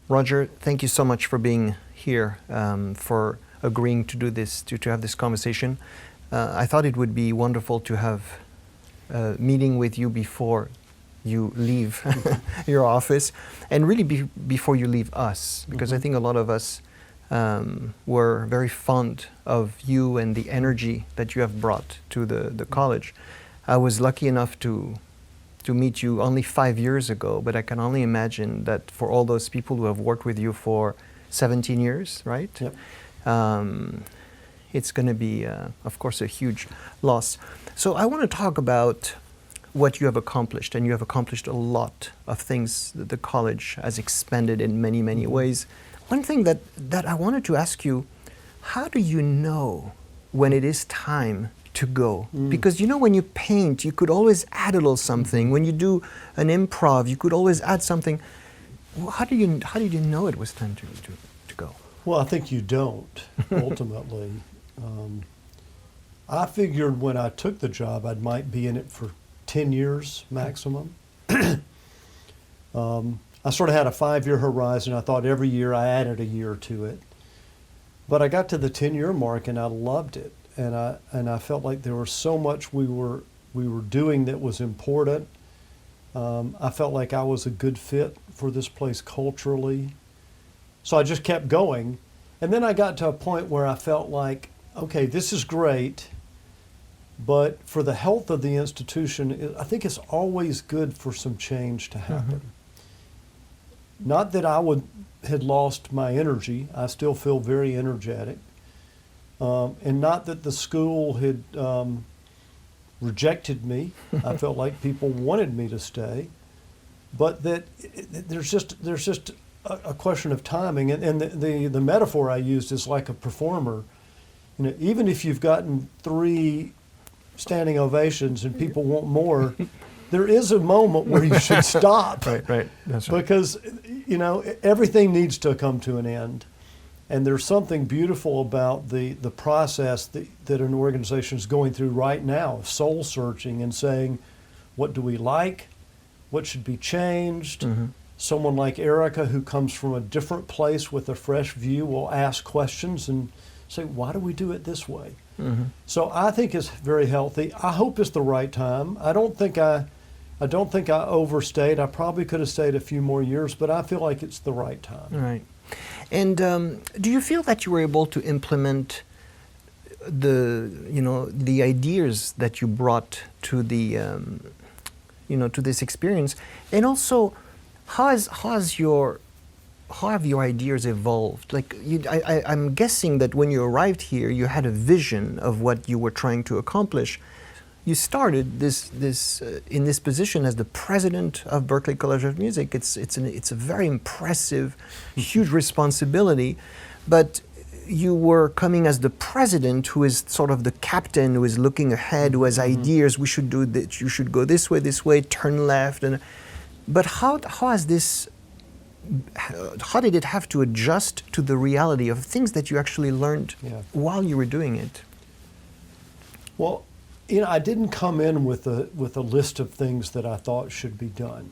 Roger, thank you so much for being here, for agreeing to do this, to have this conversation. I thought it would be wonderful to have a meeting with you before you leave your office, and really before you leave us, because I think a lot of us were very fond of you and the energy that you have brought to the college. I was lucky enough to meet you only 5 years ago, but I can only imagine that for all those people who have worked with you for 17 years, right? Yep. It's going to be, of course, a huge loss. So I want to talk about what you have accomplished, and you have accomplished a lot of things that the college has expanded in many, many ways. One thing that I wanted to ask you, how do you know when it is time to go? Because you know, when you paint, you could always add a little something. When you do an improv, you could always add something. How did you know it was time to go? Well, I think you don't, ultimately. I figured when I took the job, I might be in it for 10 years maximum. I sort of had a 5-year horizon. I thought every year I added a year to it. But I got to the 10-year mark and I loved it. And I felt like there was so much we were doing that was important. I felt like I was a good fit for this place culturally. So I just kept going. And then I got to a point where I felt like, okay, this is great, but for the health of the institution, I think it's always good for some change to happen. Not that I had lost my energy. I still feel very energetic. And not that the school had rejected me. I felt like people wanted me to stay, but that there's just a question of timing. And the metaphor I used is like a performer. You know, even if you've gotten 3 standing ovations and people want more, there is a moment where you should stop. Right. That's right. Because, you know, everything needs to come to an end. And there's something beautiful about the process that an organization is going through right now, soul searching and saying, what do we like? What should be changed? Someone like Erica, who comes from a different place with a fresh view, will ask questions and say, why do we do it this way? So I think it's very healthy. I hope it's the right time. I don't think I overstayed. I probably could have stayed a few more years, but I feel like it's the right time. Right. And do you feel that you were able to implement the ideas that you brought to to this experience? And also, how have your ideas evolved? Like, I'm guessing that when you arrived here, you had a vision of what you were trying to accomplish. You started in this position as the president of Berklee College of Music. It's a very impressive, huge responsibility, but you were coming as the president, who is sort of the captain, who is looking ahead, who has ideas. We should do this. You should go this way, turn left. But how did it have to adjust to the reality of things that you actually learned while you were doing it? Well, you know, I didn't come in with a list of things that I thought should be done.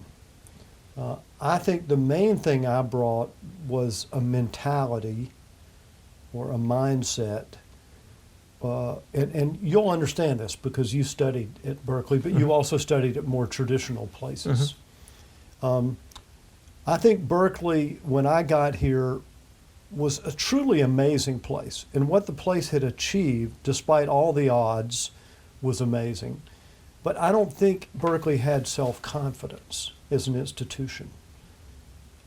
I think the main thing I brought was a mentality or a mindset. And you'll understand this because you studied at Berklee, but you also studied at more traditional places. I think Berklee, when I got here, was a truly amazing place. And what the place had achieved, despite all the odds, was amazing. But I don't think Berklee had self-confidence as an institution.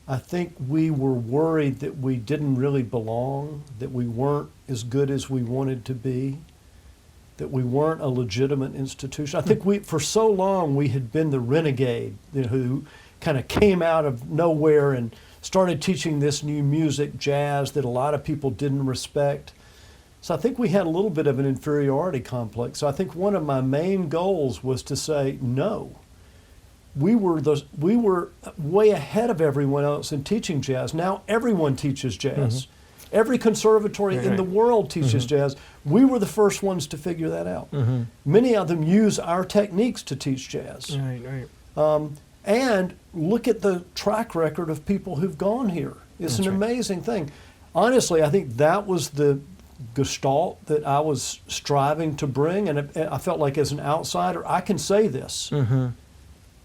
I think we were worried that we didn't really belong, that we weren't as good as we wanted to be, that we weren't a legitimate institution. I think for so long we had been the renegade, who kind of came out of nowhere and started teaching this new music, jazz, that a lot of people didn't respect. So I think we had a little bit of an inferiority complex. So I think one of my main goals was to say, no, we were way ahead of everyone else in teaching jazz. Now everyone teaches jazz. Every conservatory in the world teaches jazz. We were the first ones to figure that out. Many of them use our techniques to teach jazz. Right. And look at the track record of people who've gone here It's That's an right. amazing thing. Honestly, I think that was the gestalt that I was striving to bring, and I felt like as an outsider, I can say this.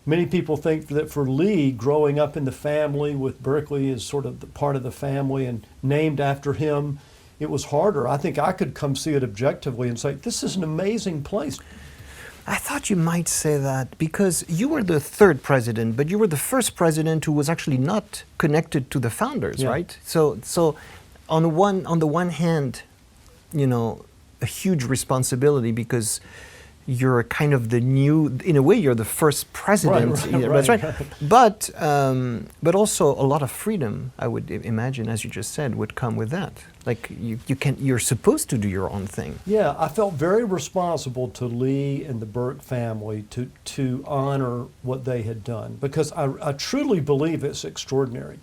Many people think that for Lee, growing up in the family with Berklee as sort of the part of the family and named after him, it was harder. I think I could come see it objectively and say, this is an amazing place. I thought you might say that because you were the third president, but you were the first president who was actually not connected to the founders, Yeah. right? So on the one hand, you know, a huge responsibility because you're kind of the new, in a way, you're the first president. Right, Yeah, that's right. But also a lot of freedom, I would imagine, as you just said, would come with that. Like you're supposed to do your own thing. Yeah, I felt very responsible to Lee and the Burke family to honor what they had done because I truly believe it's extraordinary.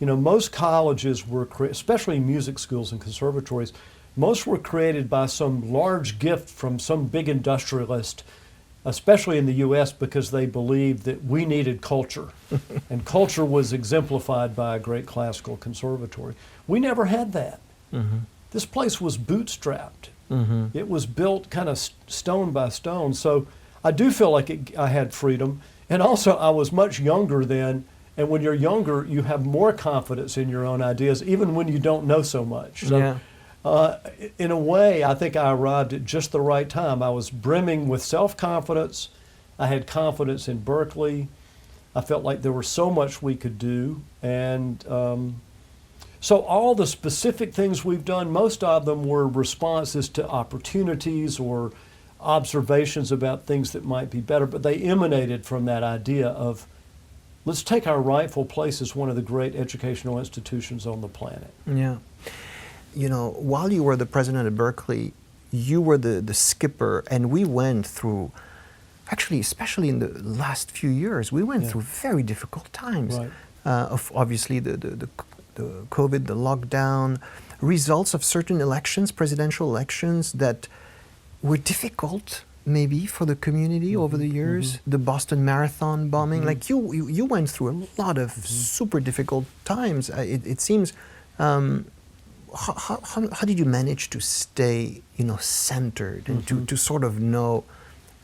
You know, most colleges were, especially music schools and conservatories, most were created by some large gift from some big industrialist, especially in the U.S., because they believed that we needed culture. And culture was exemplified by a great classical conservatory. We never had that. This place was bootstrapped. It was built kind of stone by stone. So I do feel like I had freedom. And also, I was much younger then. And when you're younger, you have more confidence in your own ideas, even when you don't know so much. So, Yeah. in a way, I think I arrived at just the right time. I was brimming with self-confidence. I had confidence in Berklee. I felt like there was so much we could do. And so all the specific things we've done, most of them were responses to opportunities or observations about things that might be better, but they emanated from that idea of let's take our rightful place as one of the great educational institutions on the planet. Yeah. You know, while you were the president of Berklee, you were the skipper, and we went through, actually, especially in the last few years, we went Yeah. through very difficult times. Right. Of obviously the COVID, the lockdown, results of certain elections, presidential elections that were difficult maybe for the community over the years. The Boston Marathon bombing, like you went through a lot of super difficult times. It seems. How did you manage to stay, you know, centered and to sort of know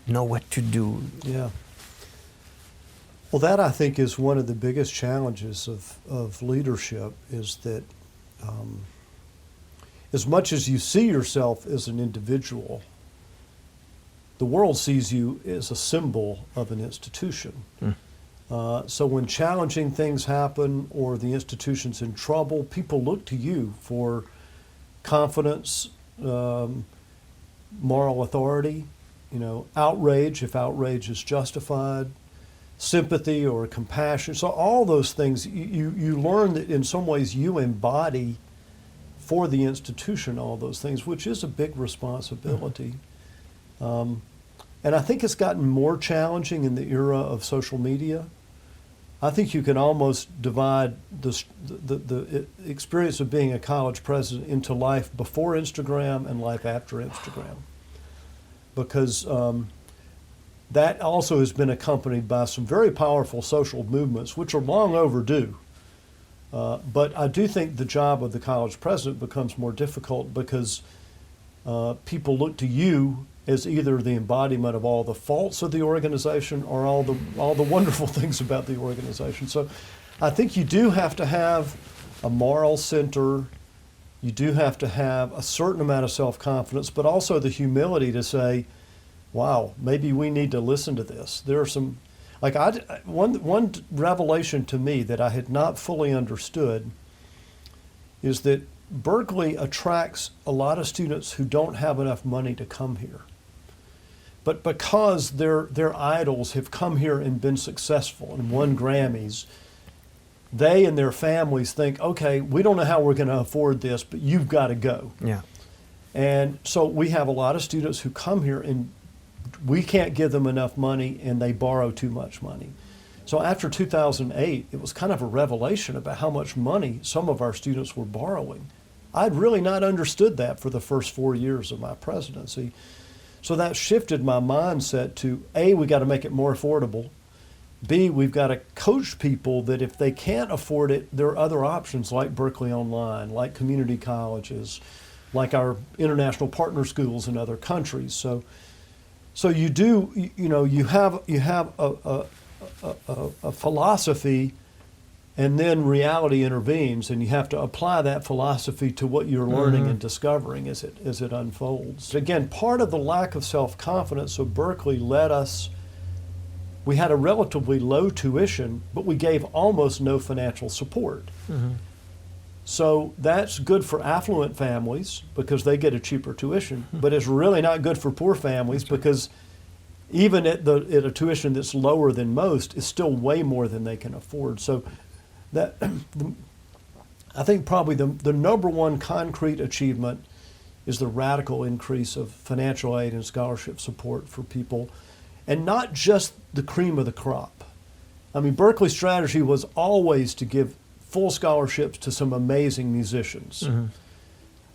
what to do? Yeah. Well, that I think is one of the biggest challenges of leadership is that as much as you see yourself as an individual, the world sees you as a symbol of an institution. So when challenging things happen or the institution's in trouble, people look to you for confidence, moral authority, you know, outrage if outrage is justified, sympathy or compassion. So all those things, you learn that in some ways you embody for the institution all those things, which is a big responsibility. And I think it's gotten more challenging in the era of social media. I think you can almost divide the experience of being a college president into life before Instagram and life after Instagram. Because that also has been accompanied by some very powerful social movements, which are long overdue. But I do think the job of the college president becomes more difficult because people look to you as either the embodiment of all the faults of the organization or all the wonderful things about the organization. So I think you do have to have a moral center. You do have to have a certain amount of self-confidence, but also the humility to say, wow, maybe we need to listen to this. There are some, like one revelation to me that I had not fully understood is that Berklee attracts a lot of students who don't have enough money to come here. But because their idols have come here and been successful and won Grammys, they and their families think, okay, we don't know how we're going to afford this, but you've got to go. Yeah. And so we have a lot of students who come here and we can't give them enough money and they borrow too much money. So after 2008, it was kind of a revelation about how much money some of our students were borrowing. I'd really not understood that for the first 4 years of my presidency. So that shifted my mindset to, A, we got to make it more affordable, B, we've got to coach people that if they can't afford it, there are other options like Berklee Online, like community colleges, like our international partner schools in other countries. So you do, you have a philosophy, and then reality intervenes, and you have to apply that philosophy to what you're learning and discovering as it unfolds. Again, part of the lack of self-confidence of Berklee led us. We had a relatively low tuition, but we gave almost no financial support. So that's good for affluent families because they get a cheaper tuition, but it's really not good for poor families because even at a tuition that's lower than most, it's still way more than they can afford. So that I think probably the number one concrete achievement is the radical increase of financial aid and scholarship support for people, and not just the cream of the crop. I mean, Berklee's strategy was always to give full scholarships to some amazing musicians.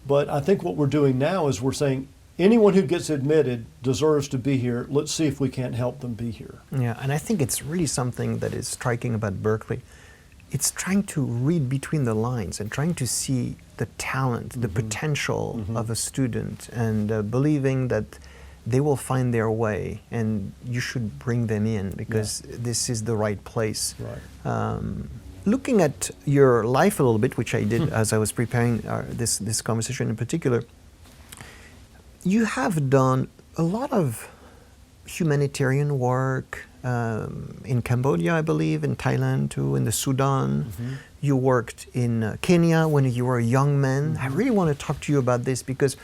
But I think what we're doing now is we're saying anyone who gets admitted deserves to be here. Let's see if we can't help them be here. Yeah, and I think it's really something that is striking about Berklee. It's trying to read between the lines and trying to see the talent, the potential of a student, and believing that they will find their way, and you should bring them in because this is the right place. Right. Looking at your life a little bit, which I did as I was preparing this conversation in particular, you have done a lot of humanitarian work in Cambodia, I believe, in Thailand too, in the Sudan. You worked in Kenya when you were a young man. I really want to talk to you about this because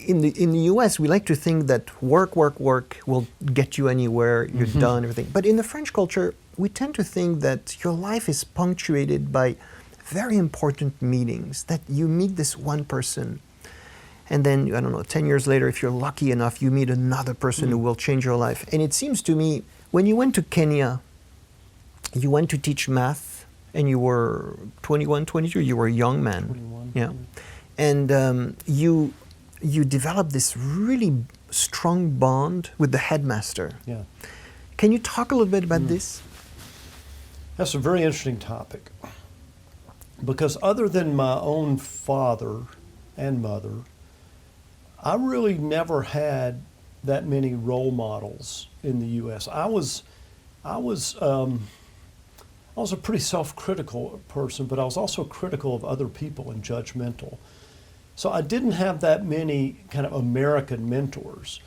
in the U.S., we like to think that work will get you anywhere, you're done, everything. But in the French culture, we tend to think that your life is punctuated by very important meetings, that you meet this one person, and then, I don't know, 10 years later, if you're lucky enough, you meet another person who will change your life. And it seems to me, when you went to Kenya, you went to teach math, and you were 21, 22, you were a young man. 21. Yeah. And you developed this really strong bond with the headmaster. Yeah. Can you talk a little bit about this? That's a very interesting topic because other than my own father and mother, I really never had that many role models in the U.S. I was a pretty self-critical person, but I was also critical of other people and judgmental. So I didn't have that many kind of American mentors.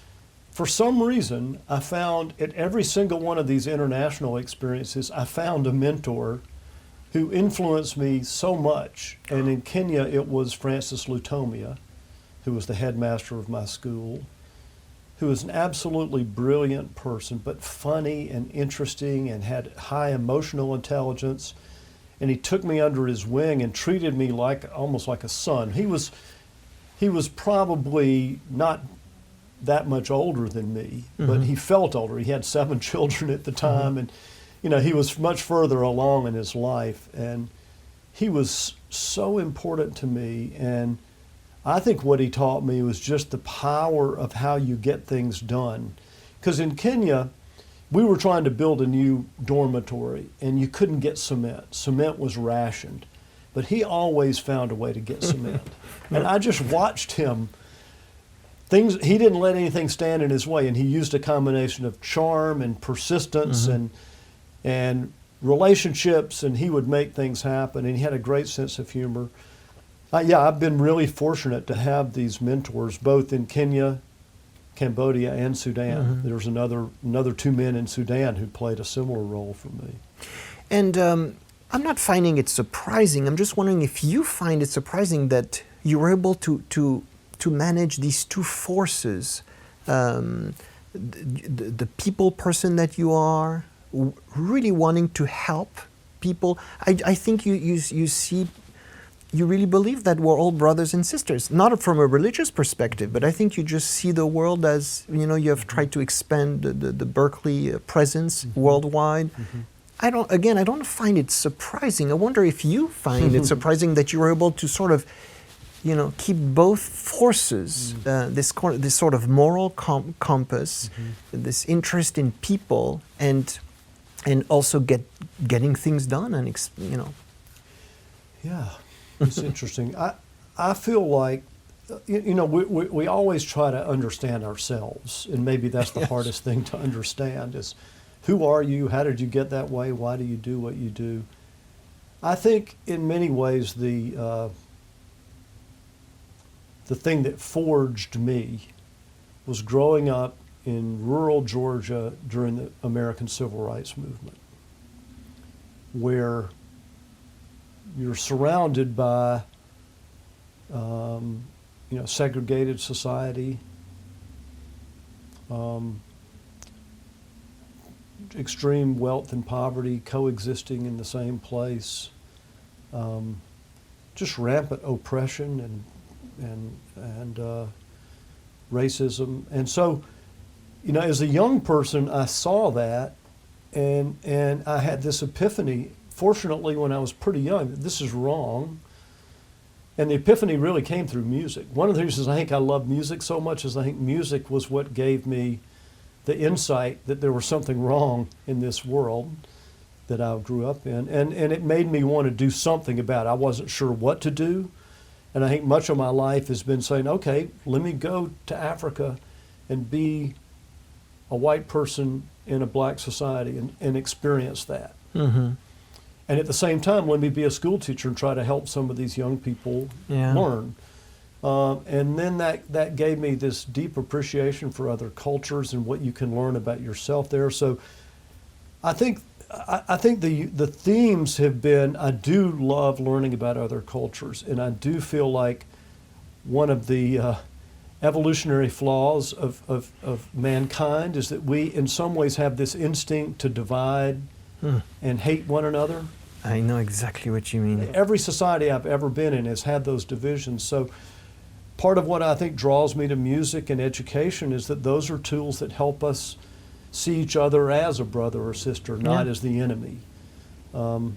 For some reason, I found at every single one of these international experiences, I found a mentor who influenced me so much. And in Kenya, it was Francis Lutomia, who was the headmaster of my school, who was an absolutely brilliant person, but funny and interesting and had high emotional intelligence. And he took me under his wing and treated me almost like a son. He was probably not that much older than me, but he felt older. He had 7 children at the time, and he was much further along in his life. And he was so important to me. And I think what he taught me was just the power of how you get things done. Because in Kenya, we were trying to build a new dormitory, and you couldn't get cement. Cement was rationed. But he always found a way to get cement. And I just watched him. He didn't let anything stand in his way, and he used a combination of charm and persistence and relationships, and he would make things happen, and he had a great sense of humor. I've been really fortunate to have these mentors, both in Kenya, Cambodia, and Sudan. There's another 2 men in Sudan who played a similar role for me. And I'm not finding it surprising. I'm just wondering if you find it surprising that you were able to manage these two forces, the people person that you are, really wanting to help people. I think you really believe that we're all brothers and sisters, not from a religious perspective, but I think you just see the world as, you have tried to expand the Berklee presence worldwide. I don't find it surprising. I wonder if you find it surprising that you were able to sort of, keep both forces, this sort of moral compass, this interest in people, and and also getting things done and Yeah, it's interesting. I feel like, we always try to understand ourselves, and maybe that's the Yes. hardest thing to understand is, who are you? How did you get that way? Why do you do what you do? I think in many ways the thing that forged me was growing up in rural Georgia during the American Civil Rights Movement, where you're surrounded by segregated society, extreme wealth and poverty coexisting in the same place, just rampant oppression and racism. And so, as a young person, I saw that, and I had this epiphany. Fortunately, when I was pretty young, that this is wrong. And the epiphany really came through music. One of the reasons I think I love music so much is I think music was what gave me the insight that there was something wrong in this world that I grew up in. And it made me want to do something about it. I wasn't sure what to do. And I think much of my life has been saying, okay, let me go to Africa and be a white person in a black society and experience that. Mm-hmm. And at the same time, let me be a school teacher and try to help some of these young people learn. And then that gave me this deep appreciation for other cultures and what you can learn about yourself there. So I think the themes have been, I do love learning about other cultures, and I do feel like one of the evolutionary flaws of mankind is that we in some ways have this instinct to divide and hate one another. I know exactly what you mean. Every society I've ever been in has had those divisions. So part of what I think draws me to music and education is that those are tools that help us see each other as a brother or sister, not as the enemy. So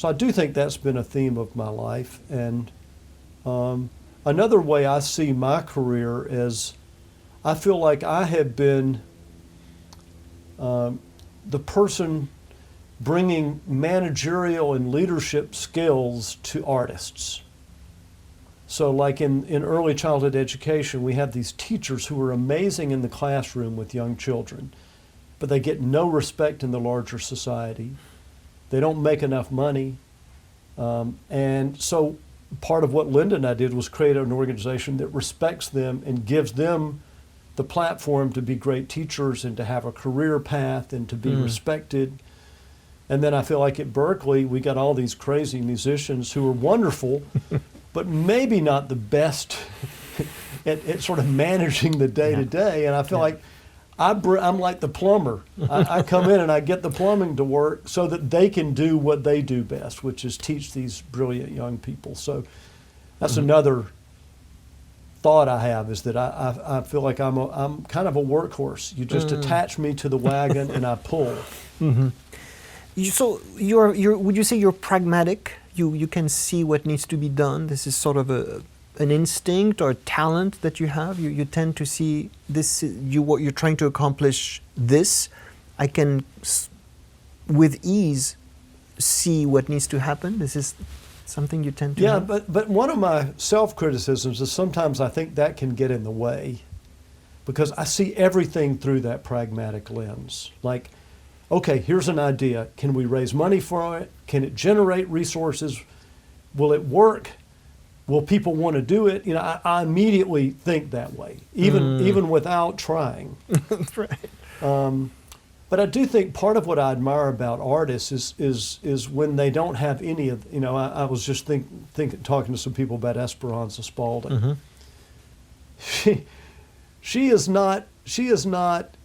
I do think that's been a theme of my life. And another way I see my career is I feel like I have been the person bringing managerial and leadership skills to artists. So like in early childhood education, we have these teachers who are amazing in the classroom with young children, but they get no respect in the larger society. They don't make enough money. And so part of what Linda and I did was create an organization that respects them and gives them the platform to be great teachers and to have a career path and to be respected. And then I feel like at Berklee, we got all these crazy musicians who are wonderful, but maybe not the best at sort of managing the day-to-day. And I feel like I'm like the plumber. I come in and I get the plumbing to work so that they can do what they do best, which is teach these brilliant young people. So that's another thought I have, is that I feel like I'm kind of a workhorse. You just attach me to the wagon and I pull. Mm-hmm. So would you say you're pragmatic? You can see what needs to be done. This is sort of an instinct or a talent that you have. You tend to see this. What you're trying to accomplish. This, I can with ease see what needs to happen. This is something you tend to. Yeah, have? but one of my self-criticisms is sometimes I think that can get in the way, because I see everything through that pragmatic lens. Like, okay, here's an idea. Can we raise money for it? Can it generate resources? Will it work? Will people want to do it? I immediately think that way, even without trying. Right. But I do think part of what I admire about artists is when they don't have any of. I was just talking to some people about Esperanza Spalding. She is not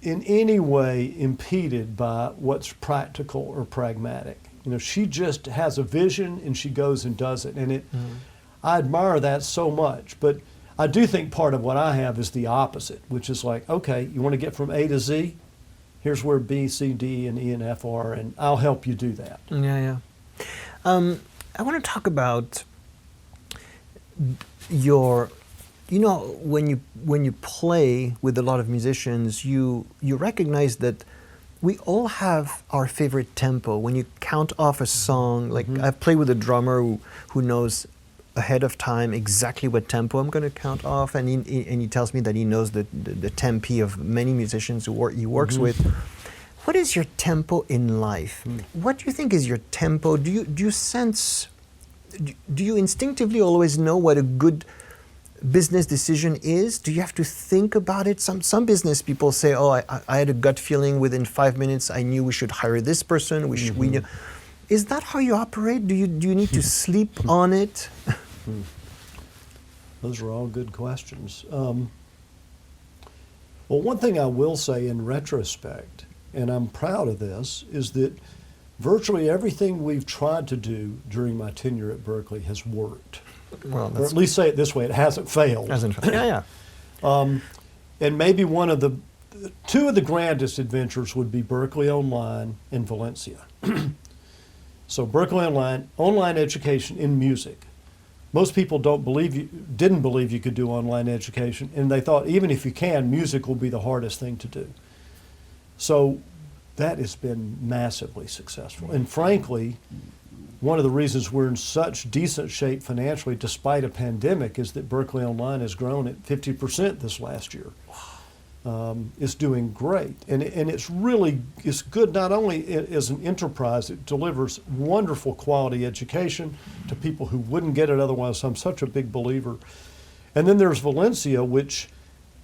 in any way impeded by what's practical or pragmatic. She just has a vision and she goes and does it. And I admire that so much. But I do think part of what I have is the opposite, which is like, okay, you want to get from A to Z? Here's where B, C, D, and E, and F are, and I'll help you do that. Yeah. I want to talk about your. When you play with a lot of musicians, you recognize that we all have our favorite tempo. When you count off a song, like I've played with a drummer who knows ahead of time exactly what tempo I'm going to count off, and he tells me that he knows the tempi of many musicians he works with. What is your tempo in life? What do you think is your tempo? Do you sense? Do you instinctively always know what a good business decision is? Do you have to think about it? Some business people say, "Oh, I had a gut feeling within 5 minutes. I knew we should hire this person. We knew." Is that how you operate? Do you need to sleep on it? Those are all good questions. Well, one thing I will say in retrospect, and I'm proud of this, is that virtually everything we've tried to do during my tenure at Berklee has worked. Well, Or at least say it this way, it hasn't failed. Yeah. And maybe two of the grandest adventures would be Berklee Online and Valencia. So Berklee online education in music. Most people didn't believe you could do online education, and they thought even if you can, music will be the hardest thing to do. So that has been massively successful. And frankly, one of the reasons we're in such decent shape financially despite a pandemic is that Berklee Online has grown at 50% this last year. It's doing great. And it's good not only as an enterprise, it delivers wonderful quality education to people who wouldn't get it otherwise. I'm such a big believer. And then there's Valencia, which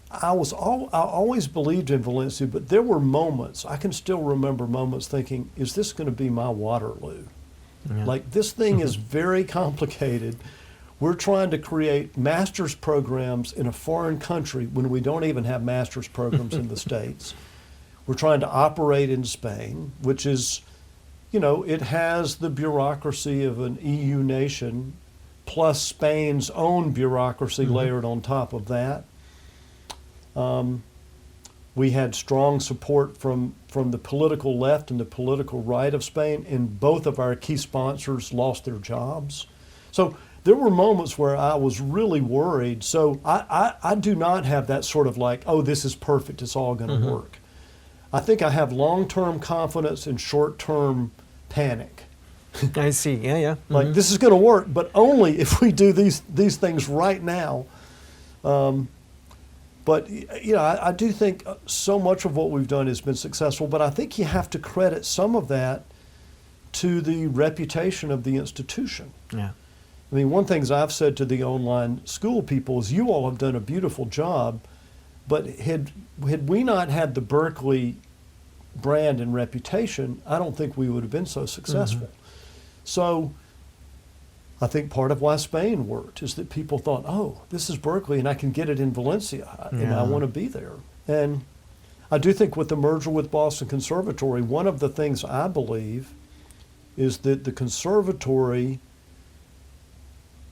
I always believed in Valencia, but there were moments, I can still remember moments thinking, is this going to be my Waterloo? Yeah. Like, this thing is very complicated. We're trying to create master's programs in a foreign country when we don't even have master's programs in the States. We're trying to operate in Spain, which is, it has the bureaucracy of an EU nation, plus Spain's own bureaucracy layered on top of that. We had strong support from the political left and the political right of Spain, and both of our key sponsors lost their jobs. So there were moments where I was really worried. So I do not have that sort of like, oh, this is perfect, it's all going to work. I think I have long-term confidence and short-term panic. I see, yeah. Like, this is going to work, but only if we do these things right now. But, I do think so much of what we've done has been successful, but I think you have to credit some of that to the reputation of the institution. Yeah. I mean, one thing I've said to the online school people is you all have done a beautiful job, but had we not had the Berklee brand and reputation, I don't think we would have been so successful. So I think part of why Spain worked is that people thought, oh, this is Berklee and I can get it in Valencia and I want to be there. And I do think with the merger with Boston Conservatory, one of the things I believe is that the conservatory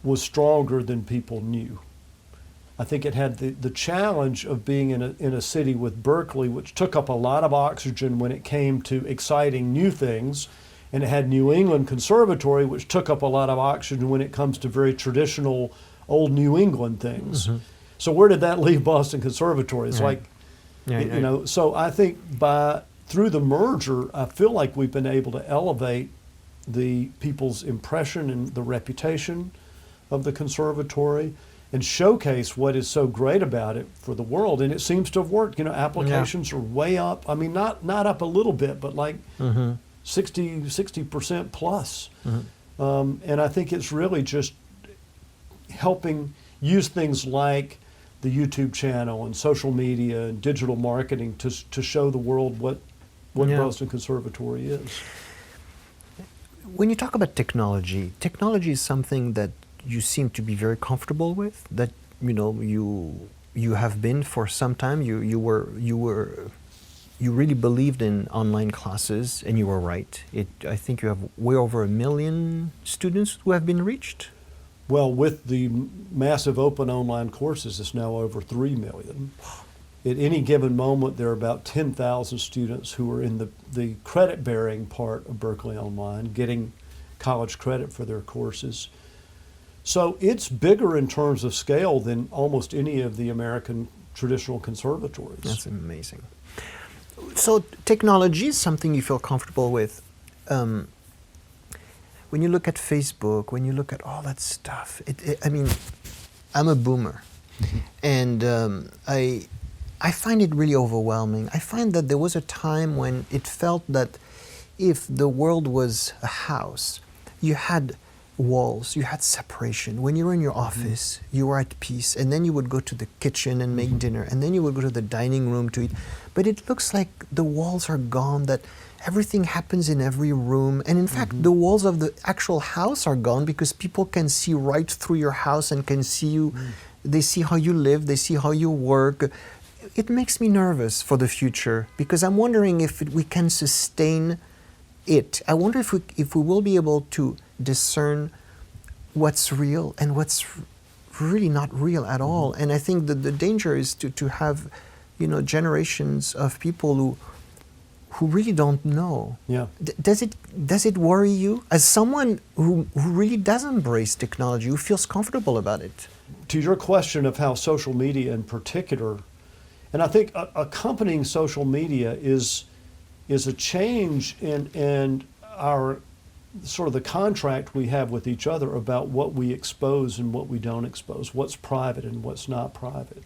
was stronger than people knew. I think it had the challenge of being in a city with Berklee, which took up a lot of oxygen when it came to exciting new things. And it had New England Conservatory, which took up a lot of oxygen when it comes to very traditional old New England things. So where did that leave Boston Conservatory? It's so I think through the merger, I feel like we've been able to elevate the people's impression and the reputation of the conservatory and showcase what is so great about it for the world. And it seems to have worked. Applications are way up. I mean, not up a little bit, but like 60% plus. And I think it's really just helping use things like the YouTube channel and social media and digital marketing to show the world what Boston Conservatory is. When you talk about technology is something that you seem to be very comfortable with, that you have been for some time. You really believed in online classes, and you were right. I think you have way over 1 million students who have been reached. Well, with the massive open online courses, it's now over 3 million. At any given moment, there are about 10,000 students who are in the credit-bearing part of Berklee Online, getting college credit for their courses. So it's bigger in terms of scale than almost any of the American traditional conservatories. That's amazing. So technology is something you feel comfortable with. Um, when you look at Facebook, when you look at all that stuff, I mean, I'm a boomer, and I find it really overwhelming. I find that there was a time when it felt that if the world was a house, you had walls, you had separation. When you were in your office, you were at peace, and then you would go to the kitchen and make dinner, and then you would go to the dining room to eat. But it looks like the walls are gone, that everything happens in every room. And in fact, the walls of the actual house are gone because people can see right through your house and can see you. They see how you live, they see how you work. It makes me nervous for the future because I'm wondering if we can sustain it. I wonder if we will be able to discern what's real and what's really not real at all. And I think that the danger is to have, generations of people who really don't know. Yeah. Does it worry you as someone who really does embrace technology, who feels comfortable about it? To your question of how social media in particular, and I think accompanying social media is a change in our sort of the contract we have with each other about what we expose and what we don't expose, what's private and what's not private.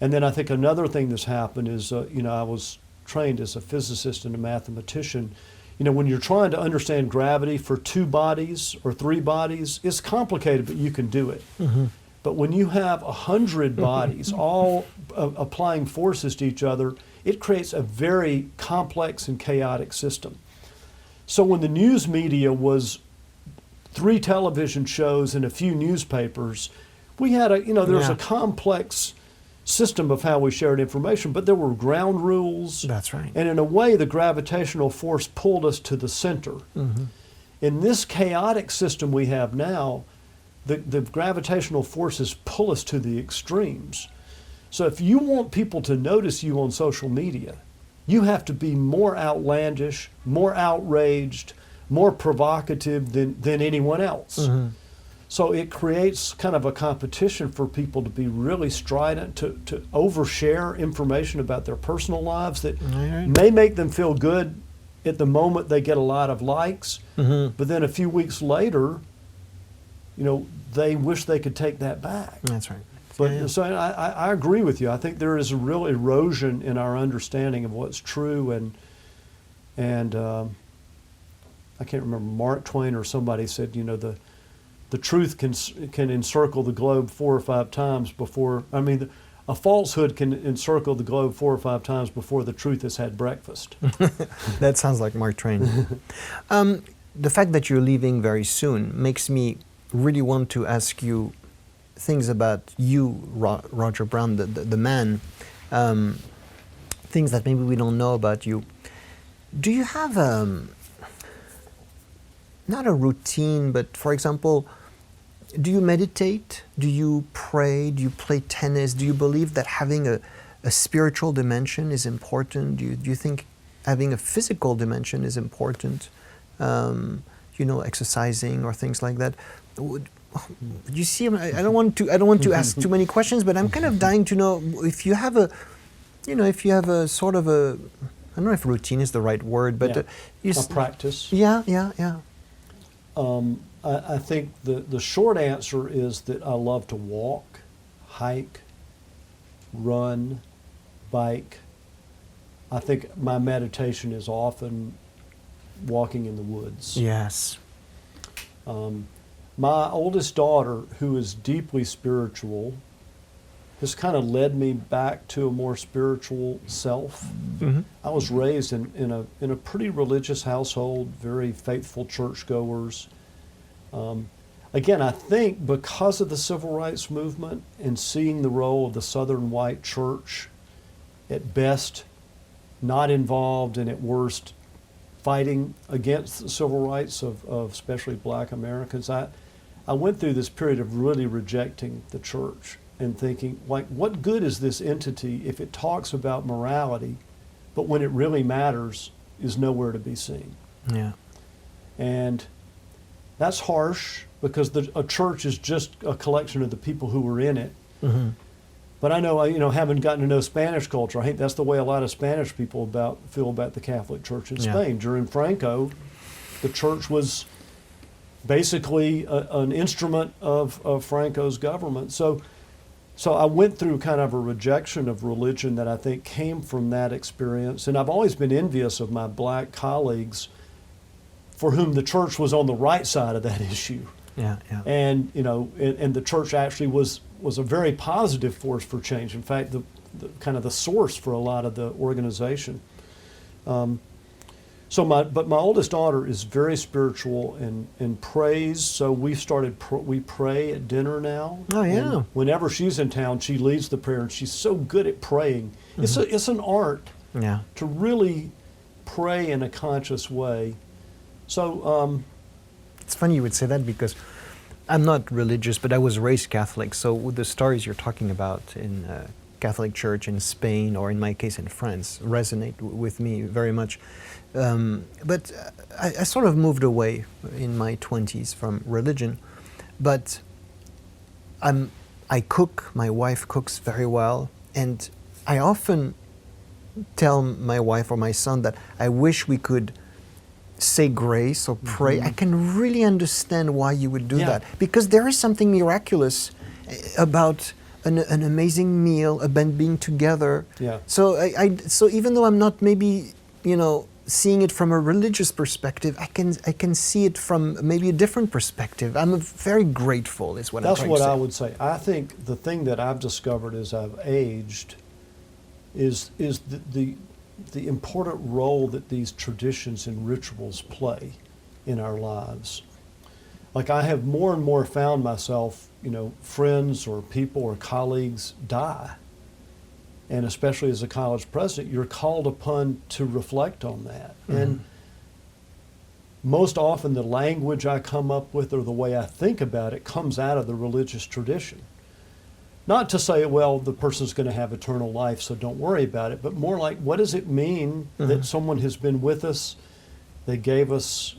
And then I think another thing that's happened is, I was trained as a physicist and a mathematician. When you're trying to understand gravity for 2 bodies or 3 bodies, it's complicated, but you can do it. But when you have 100 bodies all applying forces to each other, it creates a very complex and chaotic system. So when the news media was 3 television shows and a few newspapers, we had there was a complex system of how we shared information, but there were ground rules. That's right. And in a way, the gravitational force pulled us to the center. In this chaotic system we have now, the gravitational forces pull us to the extremes. So if you want people to notice you on social media, you have to be more outlandish, more outraged, more provocative than anyone else. So it creates kind of a competition for people to be really strident, to overshare information about their personal lives that may make them feel good at the moment they get a lot of likes, but then a few weeks later, they wish they could take that back. That's right. But so I agree with you. I think there is a real erosion in our understanding of what's true, and I can't remember, Mark Twain or somebody said, the truth can encircle the globe 4 or 5 times before. A falsehood can encircle the globe 4 or 5 times before the truth has had breakfast. That sounds like Mark Twain. The fact that you're leaving very soon makes me really want to ask you things about you, Roger Brown, the man, things that maybe we don't know about you. Do you have not a routine, but for example, do you meditate? Do you pray? Do you play tennis? Do you believe that having a spiritual dimension is important? Do you think having a physical dimension is important? Exercising or things like that. You see, I don't want to ask too many questions, but I'm kind of dying to know if you have a sort of a, I don't know if routine is the right word, but a practice. Yeah. I think the short answer is that I love to walk, hike, run, bike. I think my meditation is often walking in the woods. Yes. My oldest daughter, who is deeply spiritual, has kind of led me back to a more spiritual self. I was raised in a pretty religious household, very faithful churchgoers. Again, I think because of the civil rights movement and seeing the role of the Southern white church, at best not involved and at worst fighting against the civil rights of especially black Americans, I went through this period of really rejecting the church and thinking, like, what good is this entity if it talks about morality, but when it really matters is nowhere to be seen? Yeah. And that's harsh because a church is just a collection of the people who were in it. But I know, having gotten to know Spanish culture, I think that's the way a lot of Spanish people feel about the Catholic Church in Yeah. Spain. During Franco, the church was basically an instrument of Franco's government. So I went through kind of a rejection of religion that I think came from that experience. And I've always been envious of my black colleagues for whom the church was on the right side of that issue. Yeah, yeah. And, and the church actually was a very positive force for change. In fact, the kind of the source for a lot of the organization. But my oldest daughter is very spiritual and prays. So we pray at dinner now. Oh, yeah. And whenever she's in town, she leads the prayer, and she's so good at praying. Mm-hmm. It's an art Yeah. to really pray in a conscious way. So It's funny you would say that because I'm not religious, but I was raised Catholic. So with the stories you're talking about in Catholic Church in Spain, or in my case in France, resonate with me very much. But I sort of moved away in my 20s from religion. But I cook, my wife cooks very well, and I often tell my wife or my son that I wish we could say grace or pray. Mm-hmm. I can really understand why you would do Yeah. that, because there is something miraculous about an amazing meal, about being together. Yeah. So even though I'm not maybe seeing it from a religious perspective, I can see it from maybe a different perspective. I'm very grateful, is what I'm That's trying what to say. I would say. I think the thing that I've discovered as I've aged is the important role that these traditions and rituals play in our lives. Like, I have more and more found myself, friends or people or colleagues die. And especially as a college president, you're called upon to reflect on that. Mm-hmm. And most often the language I come up with or the way I think about it comes out of the religious tradition. Not to say, well, the person's going to have eternal life, so don't worry about it, but more like, what does it mean that someone has been with us, they gave us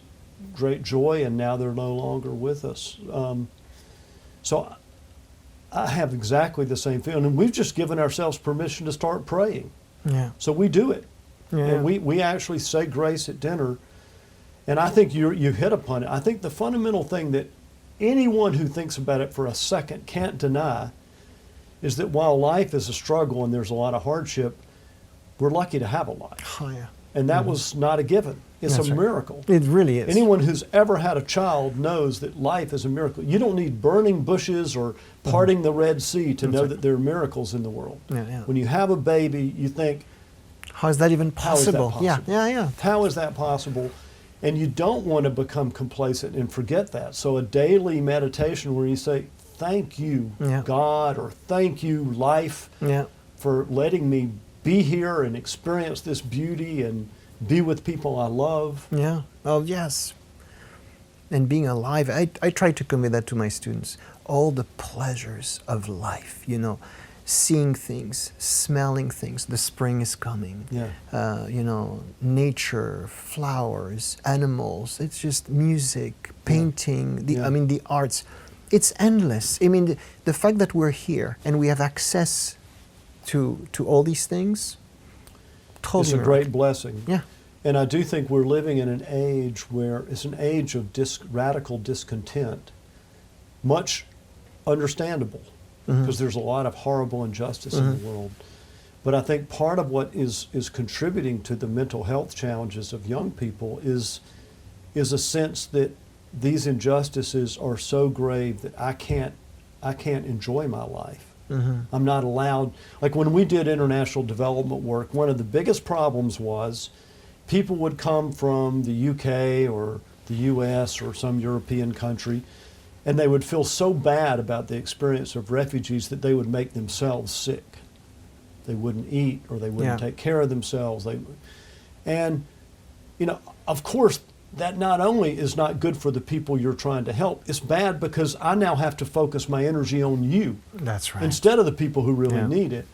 great joy, and now they're no longer with us? So I have exactly the same feeling, and we've just given ourselves permission to start praying. Yeah. So we do it. Yeah. And we actually say grace at dinner. And I think you hit upon it. I think the fundamental thing that anyone who thinks about it for a second can't deny is that while life is a struggle and there's a lot of hardship, we're lucky to have a life. Oh, yeah. And that was not a given. It's That's a right. miracle. It really is. Anyone who's ever had a child knows that life is a miracle. You don't need burning bushes or parting the Red Sea to know that there are miracles in the world. Yeah, yeah. When you have a baby, you think, How is that even how is that possible? Yeah, possible? yeah. How is that possible? And you don't want to become complacent and forget that. So a daily meditation where you say, thank you, Yeah. God, or thank you, life, Yeah. for letting me be here and experience this beauty and be with people I love. Yeah. Oh, yes. And being alive, I try to convey that to my students. All the pleasures of life, seeing things, smelling things. The spring is coming. Yeah. Nature, flowers, animals. It's just music, painting. The arts. It's endless. I mean, the fact that we're here and we have access to all these things. Totally It's a great blessing. Yeah. And I do think we're living in an age where it's an age of radical discontent, much understandable, because there's a lot of horrible injustice in the world. But I think part of what is contributing to the mental health challenges of young people is a sense that these injustices are so grave that I can't enjoy my life. I'm not allowed. Like when we did international development work, one of the biggest problems was people would come from the UK or the US or some European country, and they would feel so bad about the experience of refugees that they would make themselves sick. They wouldn't eat, or they wouldn't take care of themselves. And of course, that not only is not good for the people you're trying to help, it's bad because I now have to focus my energy on you. That's right. Instead of the people who really need it.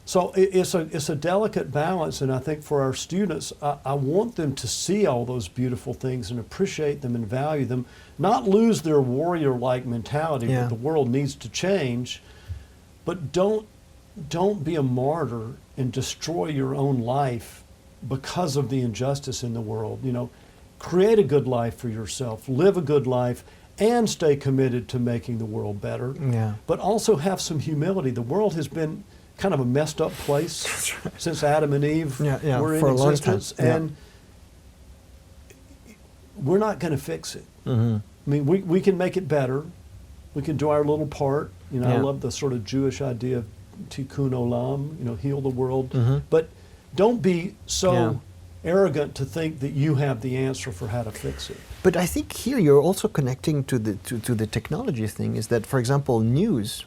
So it's a delicate balance, and I think for our students, I want them to see all those beautiful things and appreciate them and value them, not lose their warrior-like mentality that the world needs to change, but don't don't be a martyr and destroy your own life because of the injustice in the world. You know, create a good life for yourself, live a good life, and stay committed to making the world better. Yeah. But also have some humility. The world has been kind of a messed up place since Adam and Eve were for in a long existence, time. Yeah. and we're not going to fix it. Mm-hmm. I mean, we can make it better. We can do our little part. You know, I Yeah. love the sort of Jewish idea of tikkun olam, you know, heal the world. Mm-hmm. But don't be so Yeah. arrogant to think that you have the answer for how to fix it. But I think here you're also connecting to the technology thing. Is that, for example, news.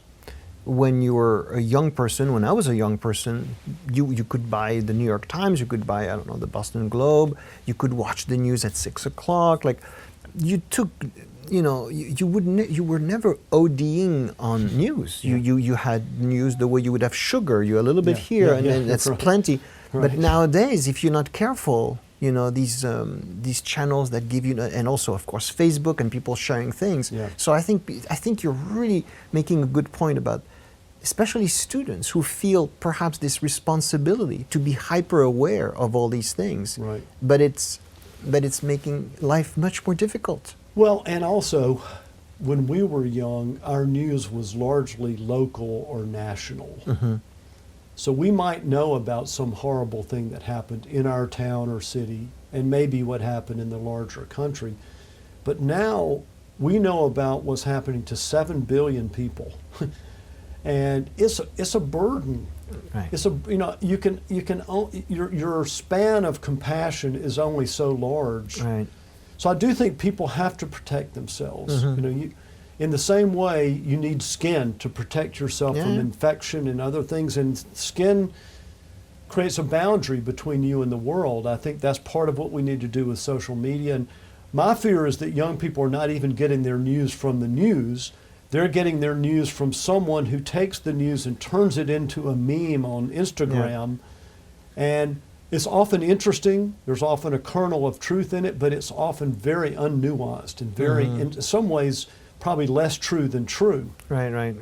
When you were a young person, when I was a young person, you could buy the New York Times, you could buy, I don't know, the Boston Globe, you could watch the news at 6 o'clock. Like, you took, you know, you were never ODing on news. You had news the way you would have sugar. You a little bit here, and then that's right. plenty. Right. But nowadays, if you're not careful, you know, these channels that give you, and also of course Facebook and people sharing things. Yeah. So I think you're really making a good point about, especially students who feel perhaps this responsibility to be hyper aware of all these things. Right. But it's making life much more difficult. Well, and also, when we were young, our news was largely local or national. Mm-hmm. So we might know about some horrible thing that happened in our town or city, and maybe what happened in the larger country. But now we know about what's happening to 7 billion people. And it's a burden. Right. It's a, you know, your span of compassion is only so large. Right. So I do think people have to protect themselves. Mhm. You know, in the same way, you need skin to protect yourself from Yeah. infection and other things, and skin creates a boundary between you and the world. I think that's part of what we need to do with social media. And my fear is that young people are not even getting their news from the news. They're getting their news from someone who takes the news and turns it into a meme on Instagram. And it's often interesting. There's often a kernel of truth in it, but it's often very unnuanced and very, in some ways, probably less true than true. Right.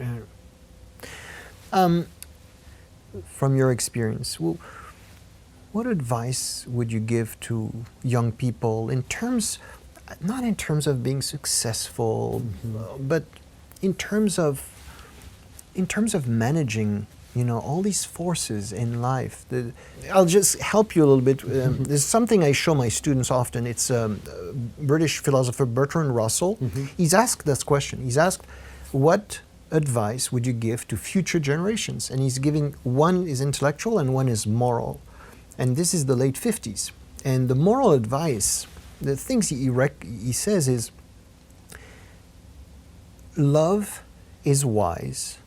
From your experience, what advice would you give to young people in terms, not in terms of being successful, but in terms of managing, you know, all these forces in life? I'll just help you a little bit. There's something I show my students often. It's British philosopher Bertrand Russell. He's asked this question. He's asked, what advice would you give to future generations? And he's giving, one is intellectual and one is moral. And this is the late 50s. And the moral advice, the things he says is, love is wise,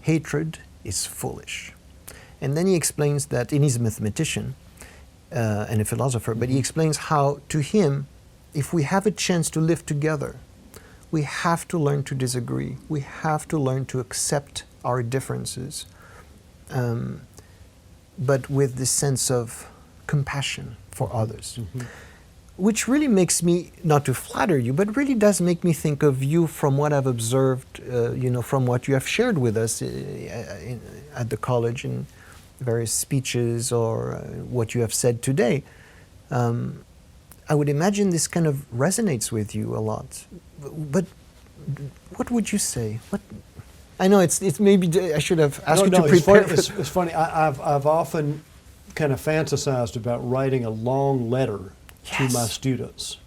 hatred is foolish. And then he explains that, and he's a mathematician and a philosopher, but he explains how, to him, if we have a chance to live together, we have to learn to disagree. We have to learn to accept our differences, but with this sense of compassion for others. Which really makes me, not to flatter you, but really does make me think of you from what I've observed, you know, from what you have shared with us at the college in various speeches or what you have said today. I would imagine this kind of resonates with you a lot. But what would you say? I know it's maybe I should have asked you to prepare. It's funny. I've often kind of fantasized about writing a long letter to my students,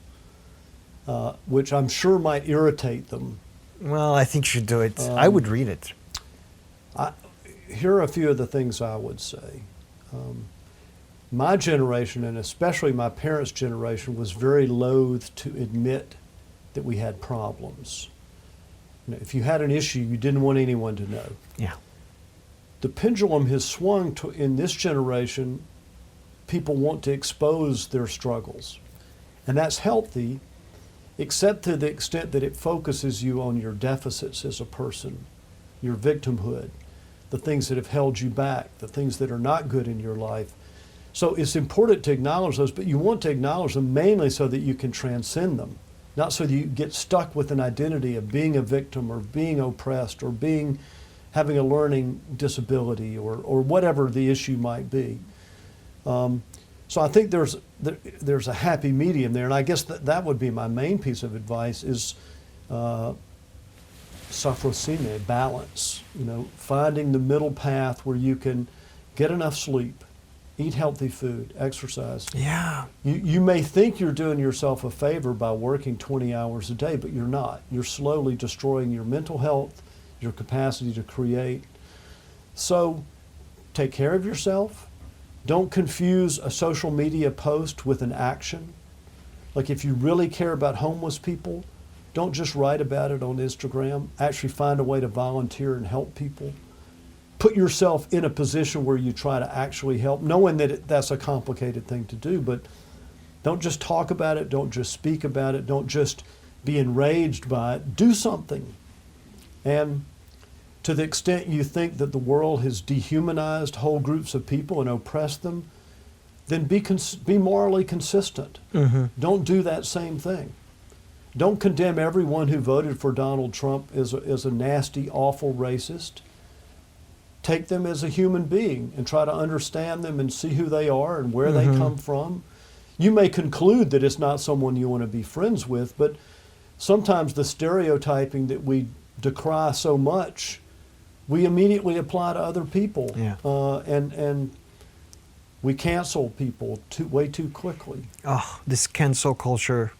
which I'm sure might irritate them. Well, I think you should do it. I would read it. Here are a few of the things I would say. My generation, and especially my parents' generation, was very loath to admit that we had problems. You know, if you had an issue, you didn't want anyone to know. Yeah. The pendulum has swung to, in this generation, people want to expose their struggles. And that's healthy, except to the extent that it focuses you on your deficits as a person, your victimhood, the things that have held you back, the things that are not good in your life. So it's important to acknowledge those, but you want to acknowledge them mainly so that you can transcend them, not so that you get stuck with an identity of being a victim or being oppressed or being having a learning disability or whatever the issue might be. So I think there's a happy medium there, and I guess that would be my main piece of advice is sophrosine, balance. Finding the middle path where you can get enough sleep, eat healthy food, exercise. Yeah. You may think you're doing yourself a favor by working 20 hours a day, but you're not. You're slowly destroying your mental health, your capacity to create. So take care of yourself. Don't confuse a social media post with an action. Like if you really care about homeless people, don't just write about it on Instagram. Actually find a way to volunteer and help people. Put yourself in a position where you try to actually help, knowing that that's a complicated thing to do, but don't just talk about it, don't just speak about it, don't just be enraged by it. Do something. And to the extent you think that the world has dehumanized whole groups of people and oppressed them, then be morally consistent. Mm-hmm. Don't do that same thing. Don't condemn everyone who voted for Donald Trump as a nasty, awful racist. Take them as a human being and try to understand them and see who they are and where they come from. You may conclude that it's not someone you want to be friends with, but sometimes the stereotyping that we decry so much, we immediately apply to other people. Yeah. And we cancel people way too quickly. Oh, this cancel culture,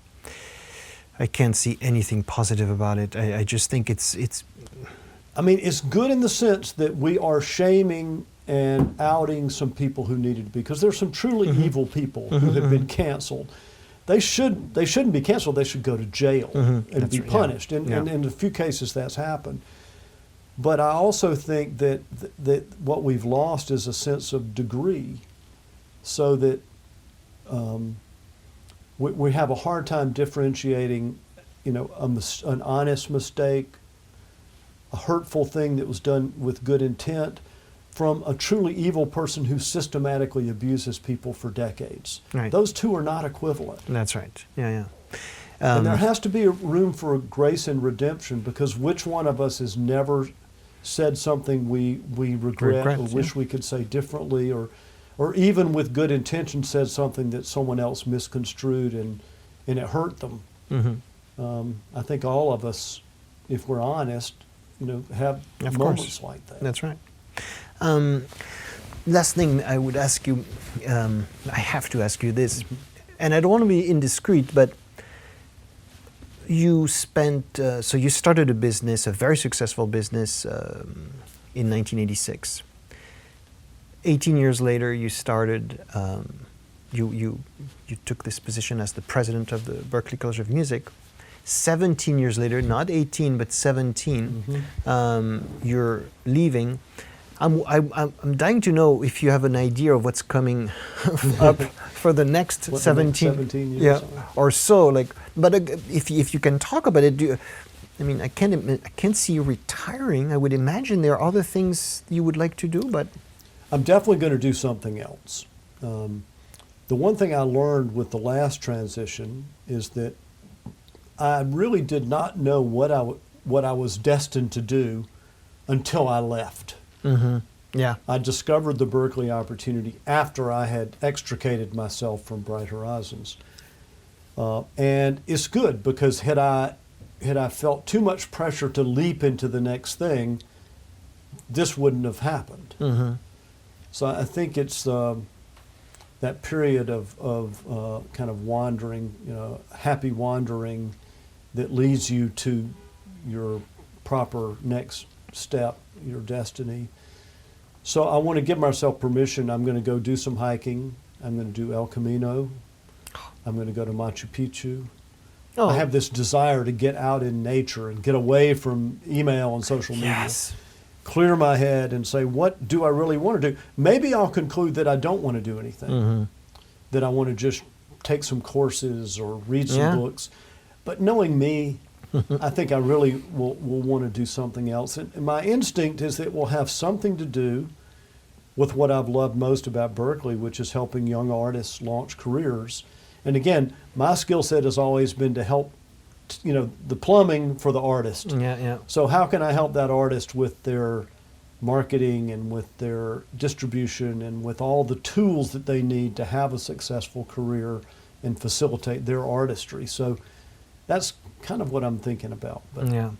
I can't see anything positive about it. I just think it's I mean, it's good in the sense that we are shaming and outing some people who needed to be, because there's some truly evil people who have been canceled. They shouldn't be canceled. They should go to jail and be punished. And in a few cases that's happened. But I also think that what we've lost is a sense of degree, so that we have a hard time differentiating, an honest mistake, a hurtful thing that was done with good intent, from a truly evil person who systematically abuses people for decades. Right. Those two are not equivalent. That's right. Yeah. And there has to be a room for grace and redemption, because which one of us has never said something we regret or wish we could say differently, or even with good intention said something that someone else misconstrued and it hurt them. I think all of us, if we're honest, have moments like that. That's right. Last thing I would ask you, I have to ask you this, and I don't want to be indiscreet, but you spent, so you started a business, a very successful business in 1986. 18 years later, you started, you took this position as the president of the Berklee College of Music. 17 years later, not 18, but 17, you're leaving. I'm dying to know if you have an idea of what's coming up for the next 17 years or so. But if you can talk about it, I can't see you retiring. I would imagine there are other things you would like to do, but I'm definitely going to do something else. The one thing I learned with the last transition is that I really did not know what I was destined to do until I left. Yeah. I discovered the Berklee opportunity after I had extricated myself from Bright Horizons. And it's good, because had I felt too much pressure to leap into the next thing, this wouldn't have happened. So I think it's that period of kind of wandering, happy wandering, that leads you to your proper next step, your destiny. So I want to give myself permission. I'm going to go do some hiking. I'm going to do El Camino. I'm going to go to Machu Picchu. I have this desire to get out in nature and get away from email and social media. Yes. Clear my head and say, what do I really want to do? Maybe I'll conclude that I don't want to do anything, that I want to just take some courses or read some books. But knowing me, I think I really will want to do something else. And my instinct is that it will have something to do with what I've loved most about Berklee, which is helping young artists launch careers. And again, my skill set has always been to help, the plumbing for the artist. Yeah. So how can I help that artist with their marketing and with their distribution and with all the tools that they need to have a successful career and facilitate their artistry. So that's kind of what I'm thinking about. But Yeah.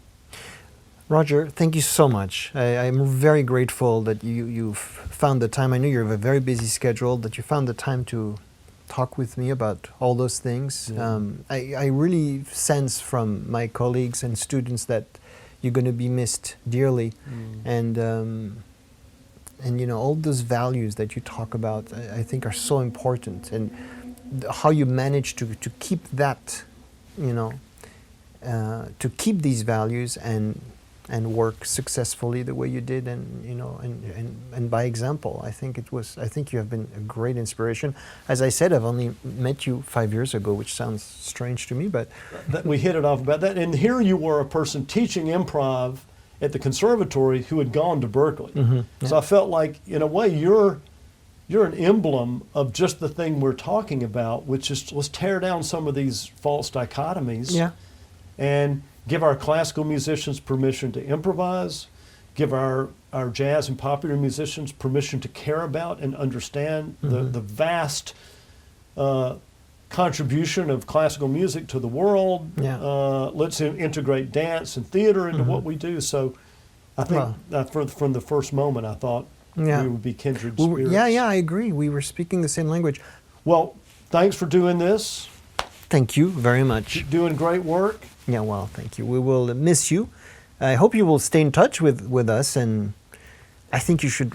Roger, thank you so much. I'm very grateful that you've found the time. I know you have a very busy schedule, that you found the time to talk with me about all those things. Yeah. I really sense from my colleagues and students that you're going to be missed dearly. And you know, all those values that you talk about, I think are so important. And how you manage to keep that, you know, to keep these values and work successfully the way you did, and you know, and by example. I think you have been a great inspiration. As I said, I've only met you 5 years ago, which sounds strange to me, but that we hit it off about that. And here you were a person teaching improv at the conservatory who had gone to Berklee. So I felt like, in a way, you're an emblem of just the thing we're talking about, which is, let's tear down some of these false dichotomies. Yeah. And give our classical musicians permission to improvise, give our jazz and popular musicians permission to care about and understand the vast contribution of classical music to the world. Yeah. Let's integrate dance and theater into what we do. So I think from the first moment I thought we would be kindred spirits. Yeah, I agree. We were speaking the same language. Well, thanks for doing this. Thank you very much. Keep doing great work. Yeah, well, thank you. We will miss you. I hope you will stay in touch with us, and I think you should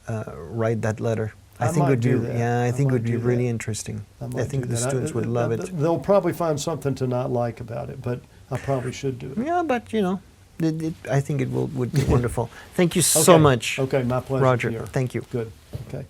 write that letter. I think it would be, yeah, I think it would be really interesting. I think the students would love it. They'll probably find something to not like about it, but I probably should do it. Yeah, but you know, I think it would be wonderful. Thank you so much. Okay, my pleasure. Roger. Pierre. Thank you. Good. Okay.